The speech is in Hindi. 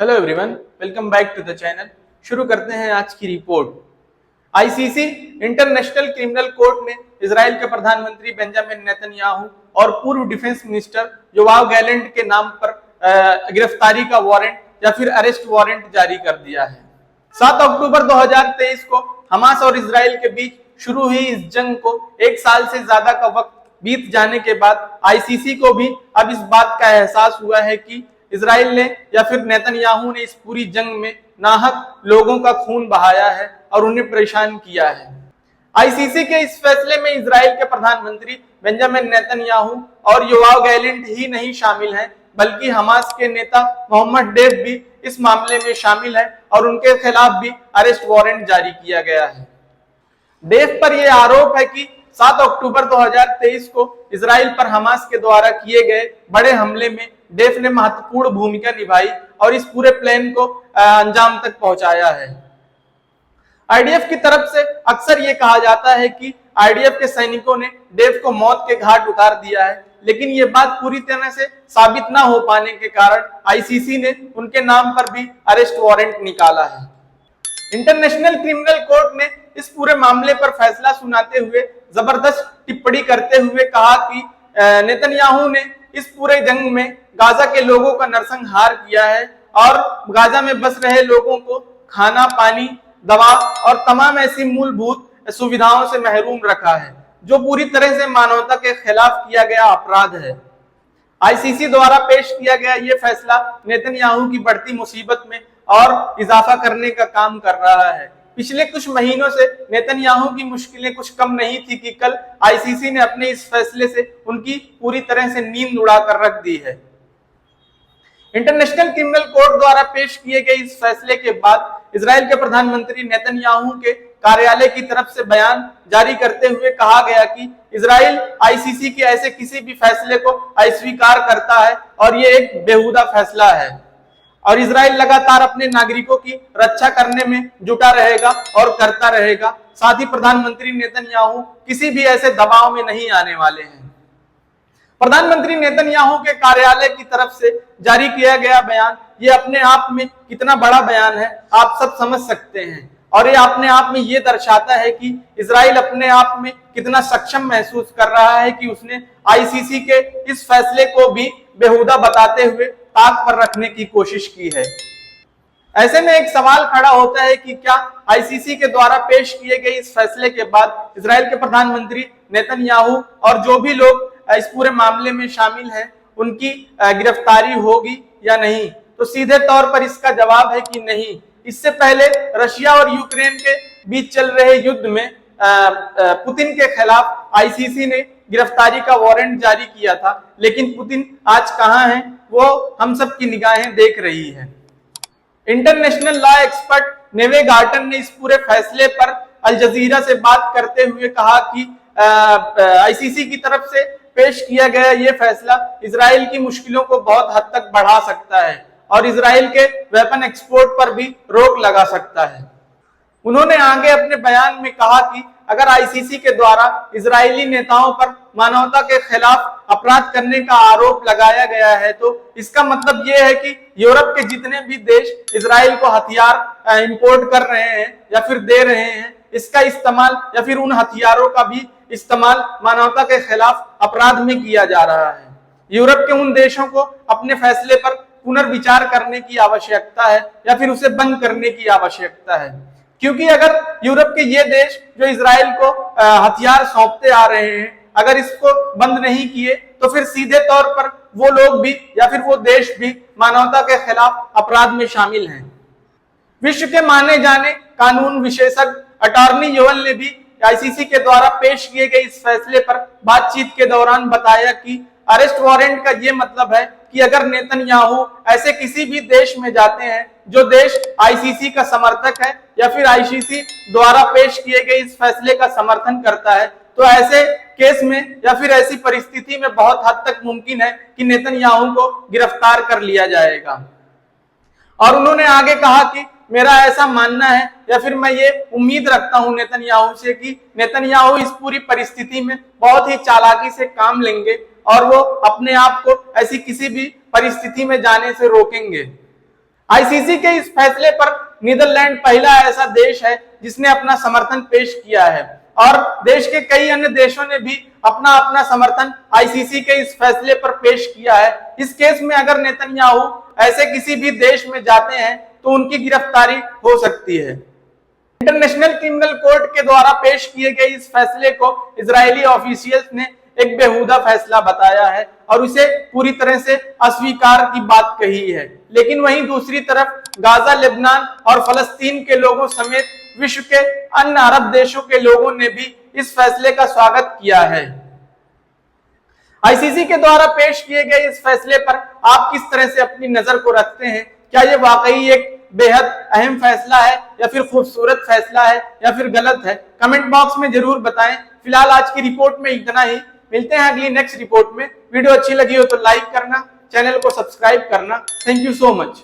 Hello everyone, welcome back to the channel. शुरू करते हैं आज की रिपोर्ट। आईसीसी इंटरनेशनल क्रिमिनल कोर्ट ने इजराइल के प्रधानमंत्री बेंजामिन नेतन्याहू और पूर्व डिफेंस मिनिस्टर योआव गैलेंट के नाम पर गिरफ्तारी का वारंट या फिर अरेस्ट वारंट जारी कर दिया है। 7 अक्टूबर 2023 को हमास और इजराइल के बीच शुरू हुई इस जंग को 1 साल से ज्यादा का वक्त बीत जाने के बाद आईसीसी को भी अब इस बात का एहसास हुआ है कि इजराइल ने या फिर नेतन्याहू ने इस पूरी जंग में नाहक लोगों का खून बहाया है और उन्हें परेशान किया है। आईसीसी के इस फैसले में इजराइल के प्रधानमंत्री बेंजामिन नेतन्याहू और योआव गैलेंट ही नहीं शामिल हैं, बल्कि हमास के नेता मोहम्मद डेफ भी इस मामले में शामिल है और उनके खिलाफ भी अरेस्ट वारंट जारी किया गया है। डेफ पर यह आरोप है कि 7 अक्टूबर 2023 को इजराइल पर हमास के द्वारा किए गए बड़े हमले में डेफ ने महत्वपूर्ण भूमिका निभाई और इस पूरे प्लान को अंजाम तक पहुंचाया है। आईडीएफ की तरफ से अक्सर ये कहा जाता है कि आईडीएफ के सैनिकों ने डेफ को मौत के घाट उतार दिया है, लेकिन ये बात पूरी तरह से साबित ना हो पाने के कारण आईसीसी ने उनके नाम पर भी अरेस्ट वारंट निकाला है। इंटरनेशनल क्रिमिनल कोर्ट ने इस पूरे मामले पर फैसला सुनाते हुए जबरदस्त टिप्पणी करते हुए कहा कि नेतन्याहू ने इस पूरे जंग में गाजा के लोगों का नरसंहार किया है और गाजा में बस रहे लोगों को खाना, पानी, दवा और तमाम ऐसी मूलभूत सुविधाओं से महरूम रखा है, जो पूरी तरह से मानवता के खिलाफ किया गया अपराध है। आईसीसी द्वारा पेश किया गया यह फैसला नेतन्याहू की बढ़ती मुसीबत में और इजाफा करने का काम कर रहा है। पिछले कुछ महीनों से नेतन्याहू की मुश्किलें कुछ कम नहीं थी कि कल आईसीसी ने अपने इस फैसले से उनकी पूरी तरह से नींद उड़ाकर रख दी है। इंटरनेशनल क्रिमिनल कोर्ट द्वारा पेश किए गए इस फैसले के बाद इजराइल के प्रधानमंत्री नेतन्याहू के कार्यालय की तरफ से बयान जारी करते हुए कहा गया कि इजराइल आईसीसी के ऐसे किसी भी फैसले को अस्वीकार करता है और ये एक बेहुदा फैसला है और इजराइल लगातार अपने नागरिकों की रक्षा करने में जुटा रहेगा और करता रहेगा। साथ ही प्रधानमंत्री नेतन्याहू किसी भी ऐसे दबाव में नहीं आने वाले हैं। प्रधानमंत्री नेतन्याहू के कार्यालय की तरफ से जारी किया गया बयान ये अपने आप में कितना बड़ा बयान है आप सब समझ सकते हैं और ये अपने आप में ये दर्शाता है कि इजराइल अपने आप में कितना सक्षम महसूस कर रहा है कि उसने आईसीसी के इस फैसले को भी बेहुदा बताते हुए ताक पर रखने की कोशिश की है। ऐसे में एक सवाल खड़ा होता है कि क्या आईसीसी के द्वारा पेश किए गए इस फैसले के बाद इजराइल के प्रधानमंत्री नेतन्याहू और जो भी लोग इस पूरे मामले में शामिल हैं उनकी गिरफ्तारी होगी या नहीं? तो सीधे तौर पर इसका जवाब है कि नहीं। इससे पहले रशिया और यूक्रेन के बीच चल रहे युद्ध में पुतिन के खिलाफ आईसीसी ने गिरफ्तारी का वारंट जारी किया था, लेकिन पुतिन आज कहां हैं वो हम सब की निगाहें देख रही है। इंटरनेशनल लॉ एक्सपर्ट नेवे गार्टन ने इस पूरे फैसले पर अल जजीरा से बात करते हुए कहा कि आईसीसी की तरफ से पेश किया गया ये फैसला इजराइल की मुश्किलों को बहुत हद तक बढ़ा सकता है और इजराइल के वेपन एक्सपोर्ट पर भी रोक लगा सकता है। उन्होंने आगे अपने बयान में कहा कि अगर आईसीसी के द्वारा इजरायली नेताओं पर मानवता के खिलाफ अपराध करने का आरोप लगाया गया है तो इसका मतलब यह है कि यूरोप के जितने भी देश इजराइल को हथियार इंपोर्ट कर रहे हैं या फिर दे रहे हैं, इसका इस्तेमाल या फिर उन हथियारों का भी इस्तेमाल मानवता के खिलाफ अपराध में किया जा रहा है। यूरोप के उन देशों को अपने फैसले पर पुनर्विचार करने की आवश्यकता है या फिर उसे बंद करने की आवश्यकता है, क्योंकि अगर यूरोप के ये देश जो इजराइल को हथियार सौंपते आ रहे हैं अगर इसको बंद नहीं किए तो फिर सीधे तौर पर वो लोग भी या फिर वो देश भी मानवता के खिलाफ अपराध में शामिल हैं। विश्व के माने जाने कानून विशेषज्ञ अटॉर्नी जनरल ने भी आईसीसी के द्वारा पेश किए गए इस फैसले पर बातचीत के दौरान बताया कि अरेस्ट वारंट का ये मतलब है कि अगर नेतन्याहू ऐसे किसी भी देश में जाते हैं जो देश आईसीसी का समर्थक है या फिर आईसीसी द्वारा पेश किए गए इस फैसले का समर्थन करता है तो ऐसे केस में या फिर ऐसी परिस्थिति में बहुत हद तक मुमकिन है कि नेतन्याहू को गिरफ्तार कर लिया जाएगा। और उन्होंने आगे कहा कि मेरा ऐसा मानना है या फिर मैं ये उम्मीद रखता हूं नेतन्याहू से कि नेतन्याहू इस पूरी परिस्थिति में बहुत ही चालाकी से काम लेंगे और वो अपने आप को ऐसी किसी भी परिस्थिति में जाने से रोकेंगे। आईसीसी के इस फैसले पर नीदरलैंड पहला ऐसा देश है जिसने अपना समर्थन पेश किया है और देश के कई अन्य देशों ने भी अपना अपना समर्थन आईसीसी के इस फैसले पर पेश किया है। इस केस में अगर नेतन्याहू ऐसे किसी भी देश में जाते हैं तो उनकी गिरफ्तारी हो सकती है। इंटरनेशनल क्रिमिनल कोर्ट के द्वारा पेश किए गए इस फैसले को इजरायली ऑफिशियल्स ने एक बेहुदा फैसला बताया है और उसे पूरी तरह से अस्वीकार की बात कही है। लेकिन वहीं दूसरी तरफ गाजा, लेबनान और फलस्तीन के लोगों समेत विश्व के अन्य अरब देशों के लोगों ने भी इस फैसले का स्वागत किया है। आईसीसी के द्वारा पेश किए गए इस फैसले पर आप किस तरह से अपनी नजर को रखते हैं? क्या ये वाकई एक बेहद अहम फैसला है या फिर खूबसूरत फैसला है या फिर गलत है? कमेंट बॉक्स में जरूर बताएं। फिलहाल आज की रिपोर्ट में इतना ही। मिलते हैं अगली नेक्स्ट रिपोर्ट में। वीडियो अच्छी लगी हो तो लाइक करना, चैनल को सब्सक्राइब करना। Thank you so much.